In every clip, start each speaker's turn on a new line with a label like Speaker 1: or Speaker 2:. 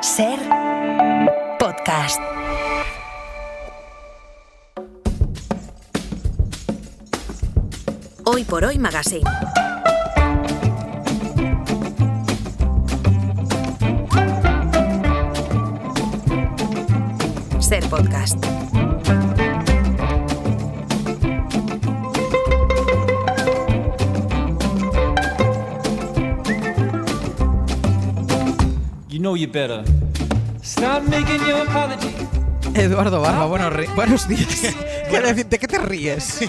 Speaker 1: Ser podcast. Hoy por Hoy Magazine. Ser podcast.
Speaker 2: You know you better stop making your apology.
Speaker 3: Eduardo Barba, buenos días. ¿De qué te ríes?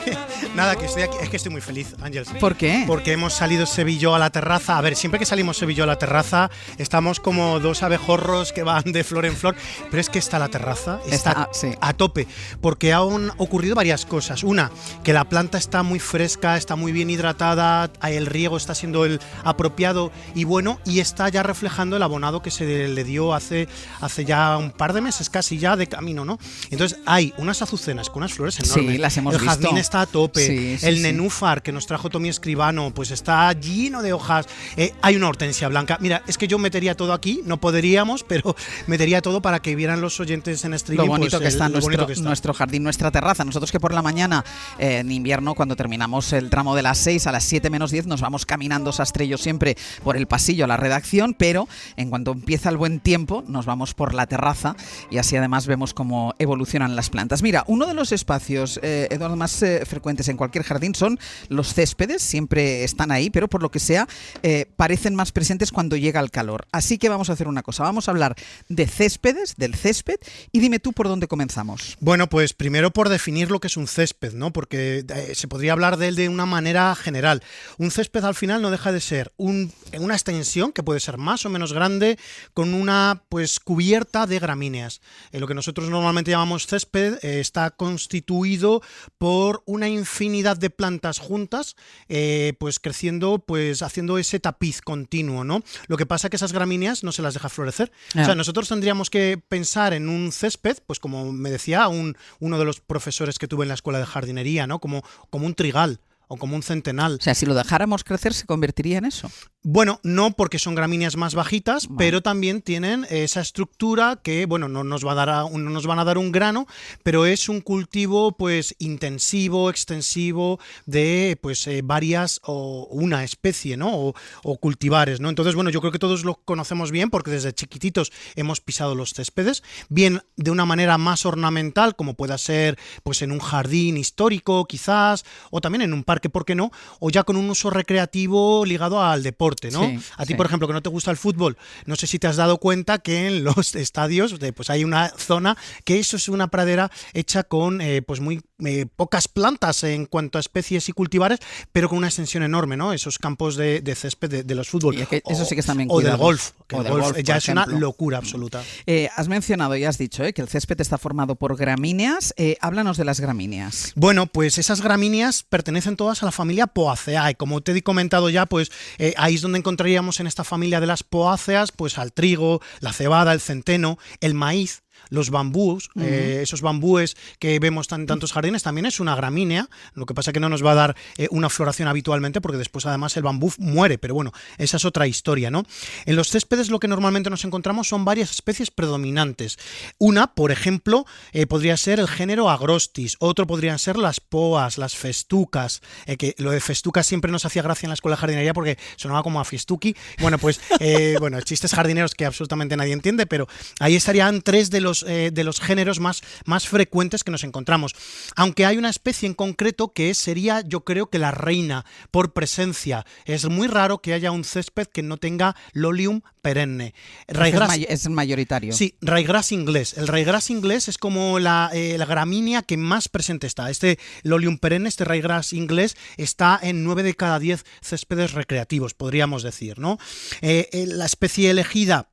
Speaker 4: Nada, que estoy aquí, es que estoy muy feliz, Ángel.
Speaker 3: ¿Por qué?
Speaker 4: Porque hemos salido Sevilló a la terraza. A ver, siempre que salimos Sevilló a la terraza, estamos como dos abejorros que van de flor en flor, pero es que la terraza está a tope, porque han ocurrido varias cosas. Una, que la planta está muy fresca, está muy bien hidratada, el riego está siendo el apropiado y bueno, y está ya reflejando el abonado que se le dio hace ya un par de meses, casi ya de camino, ¿no? Entonces hay unas azucenas con unas flores enormes.
Speaker 3: Sí, las hemos
Speaker 4: el
Speaker 3: visto.
Speaker 4: jazmín está a tope.
Speaker 3: Sí,
Speaker 4: el nenúfar que nos trajo Tommy Escribano, pues está lleno de hojas. Hay una hortensia blanca. Mira, es que yo metería todo aquí, no podríamos, pero metería todo para que vieran los oyentes en streaming.
Speaker 3: Lo bonito
Speaker 4: pues,
Speaker 3: que está
Speaker 4: nuestro
Speaker 3: jardín, nuestra terraza. Nosotros que por la mañana, en invierno, cuando terminamos el tramo de las 6 a las 7 menos 10, nos vamos caminando Sastrillo siempre por el pasillo a la redacción, pero en cuanto empieza el buen tiempo, nos vamos por la terraza y así además vemos cómo evolucionan las plantas. Mira, uno de los espacios, Eduardo, más frecuentes en cualquier jardín son los céspedes, siempre están ahí, pero por lo que sea parecen más presentes cuando llega el calor. Así que vamos a hacer una cosa, vamos a hablar de céspedes, del césped, y dime tú por dónde comenzamos.
Speaker 4: Bueno, pues primero por definir lo que es un césped, ¿no? Porque se podría hablar de él de una manera general. Un césped al final no deja de ser una extensión que puede ser más o menos grande con una pues cubierta de gramíneas. Lo que nosotros normalmente llamamos césped está constituido por una infinidad de plantas juntas, pues creciendo, pues haciendo ese tapiz continuo, ¿no? Lo que pasa es que esas gramíneas no se las deja florecer. O sea, nosotros tendríamos que pensar en un césped, pues como me decía uno de los profesores que tuve en la escuela de jardinería, ¿no? Como un trigal o como un centenal.
Speaker 3: O sea, si lo dejáramos crecer, ¿se convertiría en eso?
Speaker 4: Bueno, no, porque son gramíneas más bajitas, pero también tienen esa estructura que, bueno, no nos van a dar un grano, pero es un cultivo pues intensivo, extensivo de pues varias o una especie, ¿no? O cultivares, ¿no? Entonces, bueno, yo creo que todos lo conocemos bien porque desde chiquititos hemos pisado los céspedes, bien de una manera más ornamental, como pueda ser pues en un jardín histórico quizás, o también en un parque, ¿por qué no? O ya con un uso recreativo ligado al deporte, ¿no?
Speaker 3: Sí,
Speaker 4: a ti, por ejemplo, que no te gusta el fútbol, no sé si te has dado cuenta que en los estadios pues hay una zona que eso es una pradera hecha con pues muy pocas plantas en cuanto a especies y cultivares, pero con una extensión enorme, ¿no? Esos campos de césped de los fútbol.
Speaker 3: Y eso sí que están bien
Speaker 4: o
Speaker 3: cuidados.
Speaker 4: del golf, que
Speaker 3: o
Speaker 4: el
Speaker 3: del
Speaker 4: golf ya es
Speaker 3: ejemplo.
Speaker 4: una locura absoluta.
Speaker 3: Has mencionado y has dicho que el césped está formado por gramíneas. Háblanos de las gramíneas.
Speaker 4: Bueno, pues esas gramíneas pertenecen todas a la familia Poaceae. Como te he comentado ya, pues ahí es donde encontraríamos en esta familia de las poáceas pues al trigo, la cebada, el centeno, el maíz. Los bambús, esos bambúes que vemos en tantos jardines, también es una gramínea, lo que pasa es que no nos va a dar una floración habitualmente porque después además el bambú muere, pero bueno, esa es otra historia, ¿no? En los céspedes lo que normalmente nos encontramos son varias especies predominantes. Una, por ejemplo, podría ser el género Agrostis, otro podrían ser las poas, las festucas, que lo de festucas siempre nos hacía gracia en la escuela de jardinería porque sonaba como a festuki. Bueno, pues, bueno, chistes jardineros que absolutamente nadie entiende, pero ahí estarían tres de los géneros más frecuentes que nos encontramos. Aunque hay una especie en concreto que sería, yo creo que la reina por presencia. Es muy raro que haya un césped que no tenga Lolium perenne.
Speaker 3: Es el mayoritario.
Speaker 4: Sí, ryegrass inglés. El ryegrass inglés es como la gramínea que más presente está. Este Lolium perenne, este ryegrass inglés, está en 9 de cada 10 céspedes recreativos, podríamos decir, ¿no? La especie elegida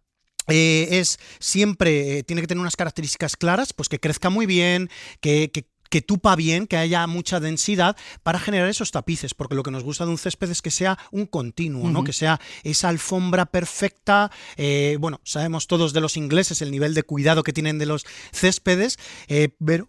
Speaker 4: es siempre, tiene que tener unas características claras, pues que crezca muy bien, que que tupa bien, que haya mucha densidad para generar esos tapices, porque lo que nos gusta de un césped es que sea un continuo, ¿no? Que sea esa alfombra perfecta. Bueno, sabemos todos de los ingleses el nivel de cuidado que tienen de los céspedes,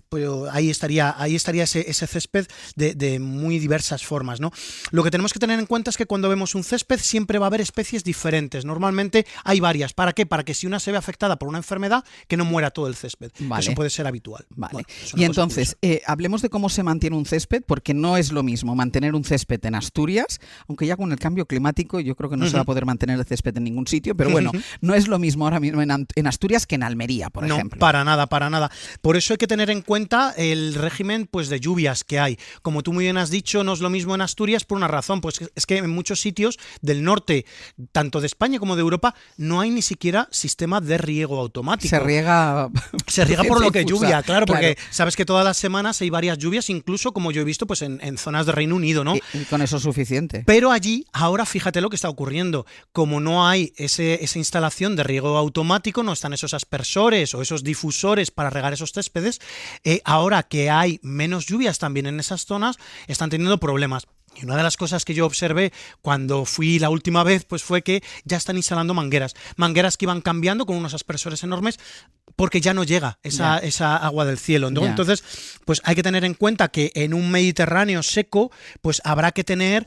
Speaker 4: pero ahí estaría ese césped de muy diversas formas, ¿no? Lo que tenemos que tener en cuenta es que cuando vemos un césped siempre va a haber especies diferentes. Normalmente hay varias. ¿Para qué? Para que si una se ve afectada por una enfermedad, que no muera todo el césped.
Speaker 3: Vale.
Speaker 4: Eso puede ser habitual.
Speaker 3: Vale.
Speaker 4: Bueno,
Speaker 3: Y entonces, hablemos de cómo se mantiene un césped, porque no es lo mismo mantener un césped en Asturias, aunque ya con el cambio climático yo creo que no se va a poder mantener el césped en ningún sitio, pero bueno, no es lo mismo ahora mismo en Asturias que en Almería, por ejemplo.
Speaker 4: No, para nada, para nada. Por eso hay que tener en cuenta el régimen pues, de lluvias que hay. Como tú muy bien has dicho, no es lo mismo en Asturias por una razón, pues es que en muchos sitios del norte, tanto de España como de Europa, no hay ni siquiera sistema de riego automático.
Speaker 3: Se riega
Speaker 4: por lo que
Speaker 3: difusa,
Speaker 4: lluvia, claro, porque sabes que todas las semanas hay varias lluvias, incluso como yo he visto pues en zonas de Reino Unido, ¿no?
Speaker 3: Y con eso es suficiente.
Speaker 4: Pero allí, ahora fíjate lo que está ocurriendo. Como no hay esa instalación de riego automático, no están esos aspersores o esos difusores para regar esos céspedes, ahora que hay menos lluvias también en esas zonas, están teniendo problemas. Y una de las cosas que yo observé cuando fui la última vez, pues fue que ya están instalando mangueras que iban cambiando con unos aspersores enormes porque ya no llega esa agua del cielo, ¿no? Entonces, pues hay que tener en cuenta que en un Mediterráneo seco, pues habrá que tener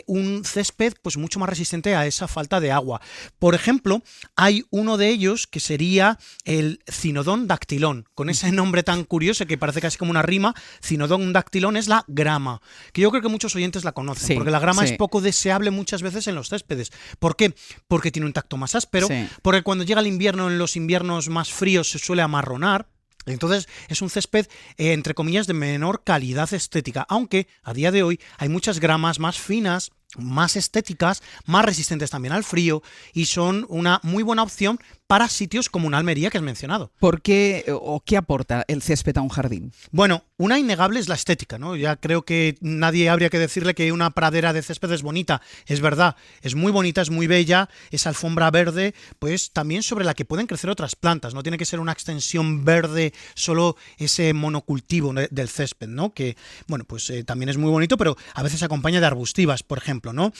Speaker 4: un césped pues mucho más resistente a esa falta de agua. Por ejemplo, hay uno de ellos que sería el Cynodon dactylon, con ese nombre tan curioso que parece casi como una rima. Cynodon dactylon es la grama, que yo creo que muchos oyentes la conocen, porque la grama es poco deseable muchas veces en los céspedes. ¿Por qué? Porque tiene un tacto más áspero, porque cuando llega el invierno, en los inviernos más fríos se suele amarronar. Entonces es un césped, entre comillas, de menor calidad estética, aunque a día de hoy hay muchas gramas más finas, más estéticas, más resistentes también al frío y son una muy buena opción para sitios como una Almería que has mencionado.
Speaker 3: ¿Por qué o qué aporta el césped a un jardín?
Speaker 4: Bueno, una innegable es la estética, ¿no? Ya creo que nadie habría que decirle que una pradera de césped es bonita. Es verdad, es muy bonita, es muy bella, esa alfombra verde, pues también sobre la que pueden crecer otras plantas. No tiene que ser una extensión verde, solo ese monocultivo del césped, ¿no? Que, bueno, pues también es muy bonito, pero a veces se acompaña de arbustivas, por ejemplo, ¿no?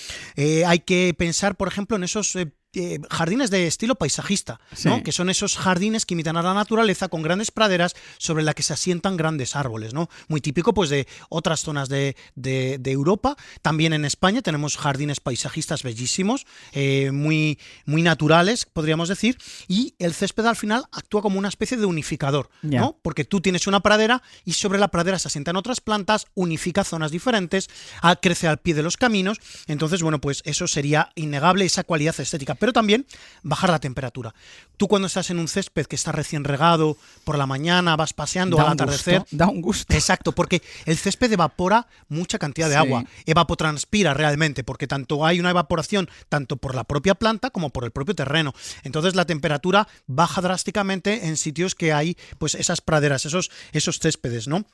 Speaker 4: Hay que pensar, por ejemplo, en esos jardines de estilo paisajista, ¿no? Que son esos jardines que imitan a la naturaleza con grandes praderas sobre la que se asientan grandes árboles, ¿no? Muy típico pues de otras zonas de Europa. También en España tenemos jardines paisajistas bellísimos, muy, muy naturales, podríamos decir, y el césped al final actúa como una especie de unificador, ¿no? Porque tú tienes una pradera y sobre la pradera se asientan otras plantas, unifica zonas diferentes, crece al pie de los caminos. Entonces, bueno, pues eso sería innegable, esa cualidad estética. Pero también bajar la temperatura. Tú cuando estás en un césped que está recién regado, por la mañana vas paseando al atardecer.
Speaker 3: Da un gusto.
Speaker 4: Exacto, porque el césped evapora mucha cantidad de agua. Evapotranspira realmente, porque tanto hay una evaporación tanto por la propia planta como por el propio terreno. Entonces la temperatura baja drásticamente en sitios que hay pues esas praderas, esos céspedes, ¿no?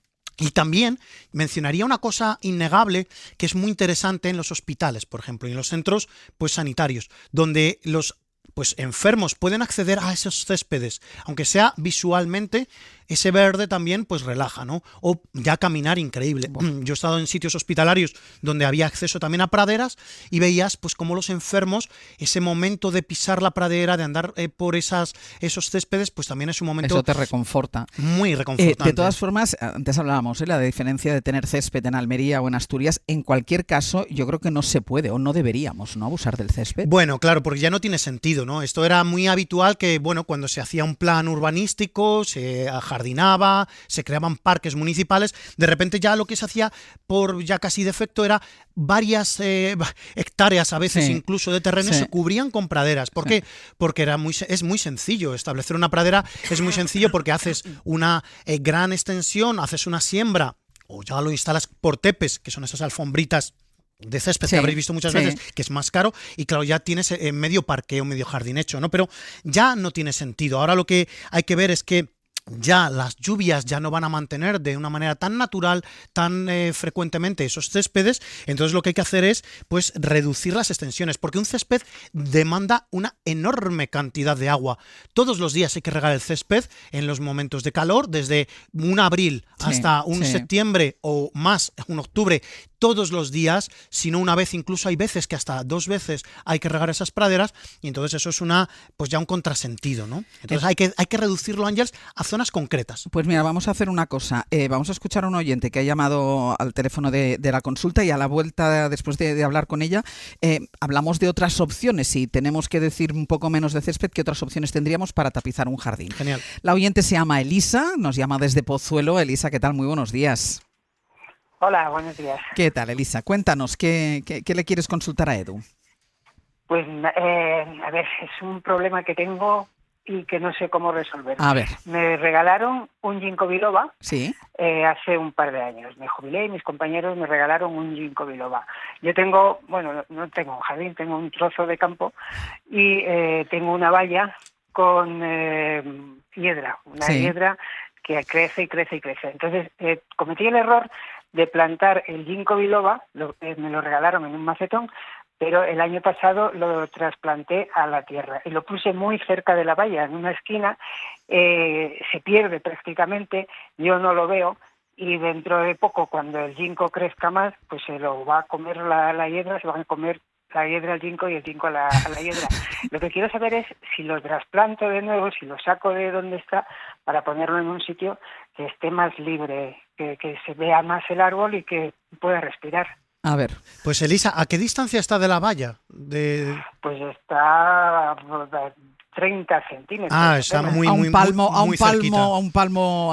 Speaker 4: Y también mencionaría una cosa innegable que es muy interesante en los hospitales, por ejemplo, y en los centros pues, sanitarios, donde los pues, enfermos pueden acceder a esos céspedes, aunque sea visualmente. Ese verde también pues relaja, ¿no? O ya caminar increíble. Bueno. Yo he estado en sitios hospitalarios donde había acceso también a praderas y veías pues cómo los enfermos, ese momento de pisar la pradera, de andar por esos céspedes, pues también es un momento...
Speaker 3: Eso te reconforta.
Speaker 4: Muy reconfortante.
Speaker 3: De todas formas, antes hablábamos, la diferencia de tener césped en Almería o en Asturias. En cualquier caso, yo creo que no se puede o no deberíamos, ¿no?, abusar del césped.
Speaker 4: Bueno, claro, porque ya no tiene sentido, ¿no? Esto era muy habitual que, bueno, cuando se hacía un plan urbanístico, se jardinaba, se creaban parques municipales, de repente ya lo que se hacía por ya casi defecto era varias hectáreas a veces incluso de terreno se cubrían con praderas. ¿Por qué? Porque es muy sencillo establecer una pradera, es muy sencillo porque haces una gran extensión, haces una siembra o ya lo instalas por tepes, que son esas alfombritas de césped que habréis visto muchas veces, que es más caro, y claro, ya tienes medio parque o medio jardín hecho, ¿no? Pero ya no tiene sentido. Ahora lo que hay que ver es que ya las lluvias ya no van a mantener de una manera tan natural, tan frecuentemente esos céspedes, entonces lo que hay que hacer es pues reducir las extensiones, porque un césped demanda una enorme cantidad de agua. Todos los días hay que regar el césped en los momentos de calor, desde un abril hasta un septiembre o más, un octubre, todos los días, si no una vez, incluso hay veces que hasta 2 veces hay que regar esas praderas, y entonces eso es pues ya un contrasentido, ¿no? Entonces hay que reducirlo, Ángeles, a zonas concretas.
Speaker 3: Pues mira, vamos a hacer una cosa. Vamos a escuchar a un oyente que ha llamado al teléfono de la consulta, y a la vuelta, después de hablar con ella, hablamos de otras opciones. Si tenemos que decir un poco menos de césped, ¿qué otras opciones tendríamos para tapizar un jardín?
Speaker 4: Genial.
Speaker 3: La oyente se llama Elisa, nos llama desde Pozuelo. Elisa, ¿qué tal? Muy buenos días.
Speaker 5: Hola, buenos días.
Speaker 3: ¿Qué tal, Elisa? Cuéntanos, ¿qué le quieres consultar a Edu?
Speaker 5: Pues, a ver, es un problema que tengo y que no sé cómo resolver.
Speaker 3: A ver.
Speaker 5: Me regalaron un ginkgo biloba
Speaker 3: Sí.
Speaker 5: hace un par de años. Me jubilé y mis compañeros me regalaron un ginkgo biloba. Yo tengo, bueno, no tengo un jardín, tengo un trozo de campo y tengo una valla con hiedra, hiedra que crece y crece y crece. Entonces, cometí el error de plantar el ginkgo biloba, me lo regalaron en un macetón, pero el año pasado lo trasplanté a la tierra y lo puse muy cerca de la valla, en una esquina. Se pierde prácticamente, yo no lo veo, y dentro de poco, cuando el ginkgo crezca más, pues se lo va a comer la hiedra, se van a comer la hiedra al ginkgo y el ginkgo a la hiedra. Lo que quiero saber es si lo trasplanto de nuevo, si lo saco de donde está, para ponerlo en un sitio que esté más libre, que se vea más el árbol y que pueda respirar.
Speaker 3: A ver.
Speaker 4: Pues Elisa, ¿a qué distancia está de la valla?
Speaker 5: Pues está 30 centímetros.
Speaker 4: Está muy
Speaker 3: a un palmo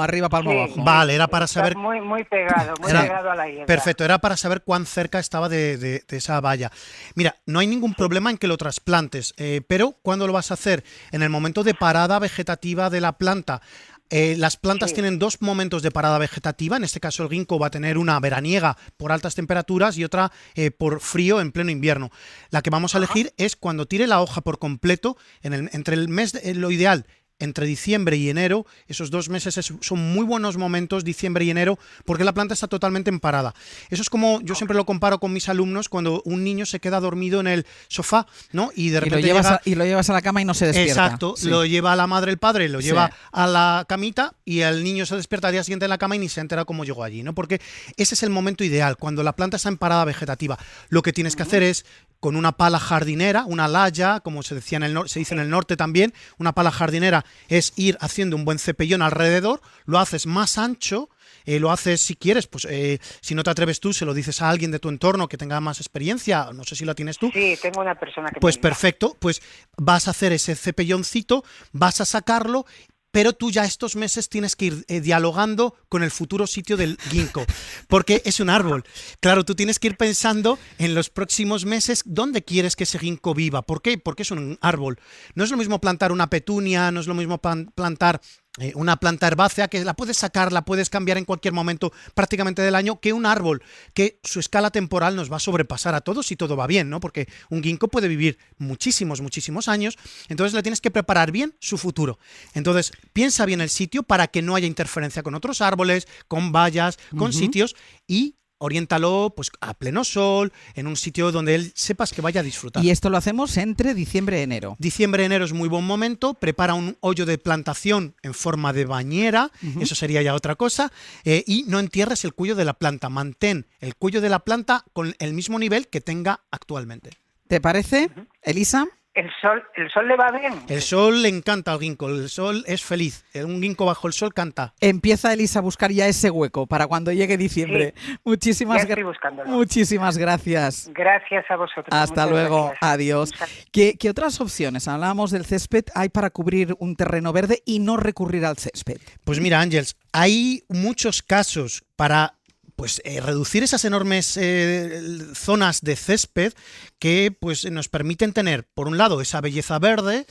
Speaker 3: arriba, palmo abajo.
Speaker 4: Vale, era para saber.
Speaker 5: Está muy pegado a la hiedra.
Speaker 4: Perfecto, era para saber cuán cerca estaba de esa valla. Mira, no hay ningún problema en que lo trasplantes, pero ¿cuándo lo vas a hacer? En el momento de parada vegetativa de la planta. Las plantas tienen 2 momentos de parada vegetativa. En este caso el ginkgo va a tener una veraniega por altas temperaturas y otra por frío en pleno invierno. La que vamos a elegir es cuando tire la hoja por completo, entre el mes, lo ideal, entre diciembre y enero. Esos 2 meses son muy buenos momentos, diciembre y enero, porque la planta está totalmente en parada. Eso es como, yo siempre lo comparo con mis alumnos, cuando un niño se queda dormido en el sofá, ¿no? Y de repente
Speaker 3: lo llevas a la cama y no se despierta.
Speaker 4: Exacto, lo lleva a la madre, el padre, lo lleva a la camita, y el niño se despierta al día siguiente en la cama y ni se entera cómo llegó allí, ¿no? Porque ese es el momento ideal, cuando la planta está en parada vegetativa. Lo que tienes que hacer es, con una pala jardinera, una laya, como se dice en el norte también, una pala jardinera es ir haciendo un buen cepellón alrededor, lo haces más ancho, lo haces, si quieres, pues si no te atreves tú, se lo dices a alguien de tu entorno que tenga más experiencia, no sé si la tienes tú.
Speaker 5: Sí, tengo una persona que
Speaker 4: Pues perfecto, pues vas a hacer ese cepelloncito, vas a sacarlo, pero tú ya estos meses tienes que ir dialogando con el futuro sitio del ginkgo, porque es un árbol. Claro, tú tienes que ir pensando en los próximos meses dónde quieres que ese ginkgo viva. ¿Por qué? Porque es un árbol. No es lo mismo plantar una petunia, no es lo mismo plantar una planta herbácea, que la puedes sacar, la puedes cambiar en cualquier momento prácticamente del año, que un árbol que su escala temporal nos va a sobrepasar a todos si todo va bien, ¿no? Porque un ginkgo puede vivir muchísimos años, entonces le tienes que preparar bien su futuro. Entonces, piensa bien el sitio para que no haya interferencia con otros árboles, con vallas, con sitios, y oriéntalo pues a pleno sol, en un sitio donde él sepas que vaya a disfrutar.
Speaker 3: Y esto lo hacemos entre diciembre y enero.
Speaker 4: Diciembre, enero es muy buen momento. Prepara un hoyo de plantación en forma de bañera, eso sería ya otra cosa, y no entierres el cuello de la planta. Mantén el cuello de la planta con el mismo nivel que tenga actualmente.
Speaker 3: ¿Te parece, Elisa?
Speaker 5: ¿El sol le va bien?
Speaker 4: El sol le encanta al ginkgo, el sol es feliz. Un ginkgo bajo el sol canta.
Speaker 3: Empieza, Elisa, a buscar ya ese hueco para cuando llegue diciembre.
Speaker 5: Sí,
Speaker 3: muchísimas gracias.
Speaker 5: Gracias a vosotros.
Speaker 3: Hasta luego,
Speaker 5: gracias.
Speaker 3: adiós. ¿Qué otras opciones, hablábamos del césped, hay para cubrir un terreno verde y no recurrir al césped?
Speaker 4: Pues mira, Ángeles, hay muchos casos para reducir esas enormes zonas de césped que pues nos permiten tener, por un lado, esa belleza verde,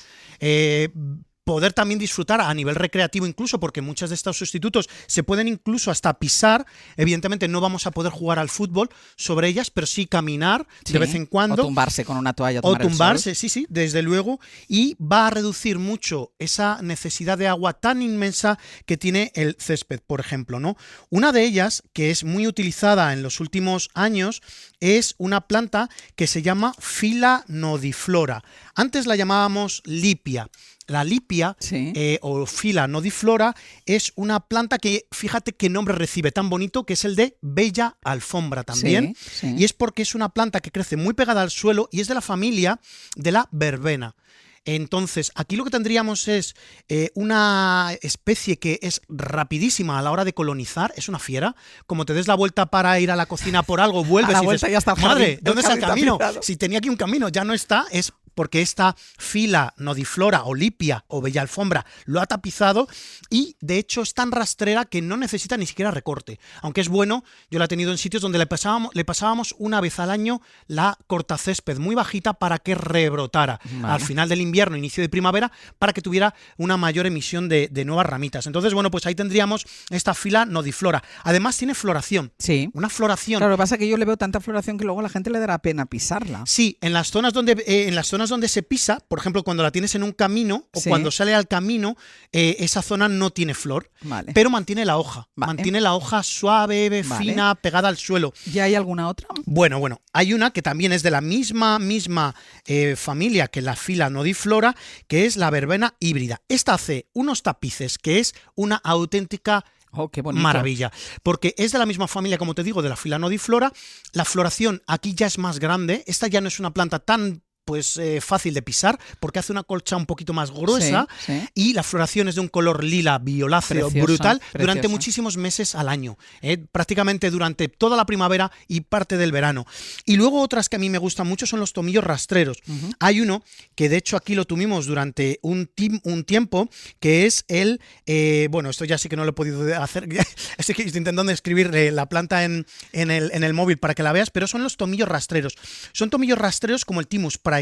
Speaker 4: poder también disfrutar a nivel recreativo incluso, porque muchos de estos sustitutos se pueden incluso hasta pisar. Evidentemente no vamos a poder jugar al fútbol sobre ellas, pero sí caminar de vez en cuando.
Speaker 3: O tumbarse con una toalla.
Speaker 4: O tumbarse, sí, desde luego. Y va a reducir mucho esa necesidad de agua tan inmensa que tiene el césped, por ejemplo, ¿no? Una de ellas, que es muy utilizada en los últimos años, es una planta que se llama Phila nodiflora. Antes la llamábamos lipia. La lipia o Phila nodiflora es una planta que, fíjate qué nombre recibe tan bonito, que es el de bella alfombra también. Y es porque es una planta que crece muy pegada al suelo y es de la familia de la verbena. Entonces, aquí lo que tendríamos es una especie que es rapidísima a la hora de colonizar, es una fiera. Como te des la vuelta para ir a la cocina por algo, vuelves y dices,
Speaker 3: ya está el jardín,
Speaker 4: madre, ¿dónde está el camino?
Speaker 3: Tapizado.
Speaker 4: Si tenía aquí un camino, ya no está, es porque esta Phila nodiflora o lipia o bella alfombra lo ha tapizado y de hecho es tan rastrera que no necesita ni siquiera recorte. Aunque es bueno, yo la he tenido en sitios donde le pasábamos una vez al año la cortacésped muy bajita para que rebrotara al final del invierno, inicio de primavera, para que tuviera una mayor emisión de nuevas ramitas. Entonces, bueno, pues ahí tendríamos esta Phila nodiflora. Además tiene floración.
Speaker 3: Sí.
Speaker 4: Una floración.
Speaker 3: Claro, lo que pasa es que yo le veo tanta floración que luego a la gente le dará pena pisarla.
Speaker 4: Sí, en las zonas donde se pisa, por ejemplo, cuando la tienes en un camino o cuando sale al camino, esa zona no tiene flor, pero mantiene la hoja. Mantiene la hoja suave, fina, pegada al suelo.
Speaker 3: ¿Ya hay alguna otra?
Speaker 4: Bueno, hay una que también es de la misma familia que la Phila nodiflora, que es la verbena híbrida. Esta hace unos tapices que es una auténtica
Speaker 3: qué bonito.
Speaker 4: Maravilla, porque es de la misma familia, como te digo, de la Phila nodiflora. La floración aquí ya es más grande. Esta ya no es una planta tan fácil de pisar, porque hace una colcha un poquito más gruesa y la floración es de un color lila violáceo brutal durante muchísimos meses al año, prácticamente durante toda la primavera y parte del verano. Y luego otras que a mí me gustan mucho son los tomillos rastreros. Hay uno que de hecho aquí lo tuvimos durante un tiempo, que es el, esto ya sí que no lo he podido hacer, estoy intentando escribir la planta en el móvil para que la veas, pero son los tomillos rastreros. Son tomillos rastreros como el Thymus praecox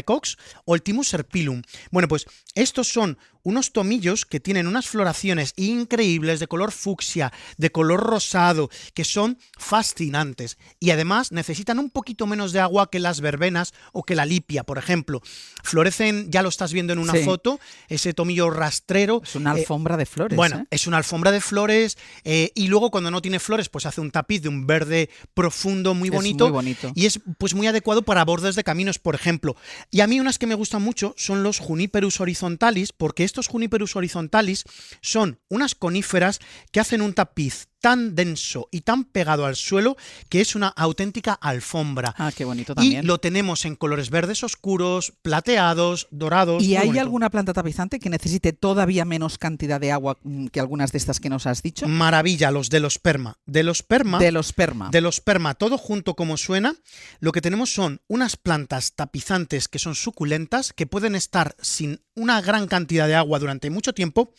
Speaker 4: o el Thymus serpyllum. Bueno, pues estos son unos tomillos que tienen unas floraciones increíbles de color fucsia, de color rosado, que son fascinantes y además necesitan un poquito menos de agua que las verbenas o que la lipia, por ejemplo. Florecen, ya lo estás viendo en una foto, ese tomillo rastrero.
Speaker 3: Es una alfombra de flores.
Speaker 4: Bueno, es una alfombra de flores y luego cuando no tiene flores pues hace un tapiz de un verde profundo muy bonito, y es pues muy adecuado para bordes de caminos, por ejemplo. Y a mí unas que me gustan mucho son los Juniperus horizontalis, porque estos Juniperus horizontalis son unas coníferas que hacen un tapiz tan denso y tan pegado al suelo que es una auténtica alfombra.
Speaker 3: Ah, qué bonito también.
Speaker 4: Y lo tenemos en colores verdes oscuros, plateados, dorados.
Speaker 3: ¿Y hay alguna planta tapizante que necesite todavía menos cantidad de agua que algunas de estas que nos has dicho?
Speaker 4: Maravilla, los delosperma. Delosperma, todo junto como suena, lo que tenemos son unas plantas tapizantes que son suculentas, que pueden estar sin una gran cantidad de agua durante mucho tiempo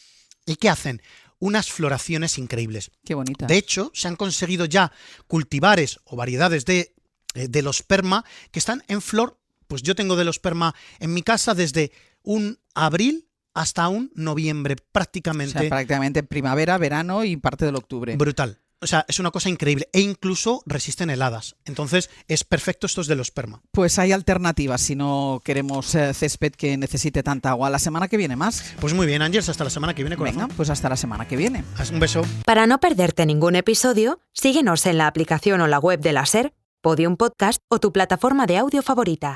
Speaker 4: y que hacen unas floraciones increíbles.
Speaker 3: Qué bonita.
Speaker 4: De hecho, se han conseguido ya cultivares o variedades de delosperma que están en flor. Pues yo tengo delosperma en mi casa desde un abril hasta un noviembre, prácticamente.
Speaker 3: O sea, prácticamente primavera, verano y parte del octubre.
Speaker 4: Brutal. O sea, es una cosa increíble e incluso resisten heladas. Entonces, es perfecto estos delosperma.
Speaker 3: Pues hay alternativas si no queremos césped que necesite tanta agua. La semana que viene más.
Speaker 4: Pues muy bien, Ángeles, hasta la semana que viene, corazón.
Speaker 3: Venga, pues hasta la semana que viene.
Speaker 4: Un beso.
Speaker 1: Para no perderte ningún episodio, síguenos en la aplicación o la web de la SER, Podium Podcast o tu plataforma de audio favorita.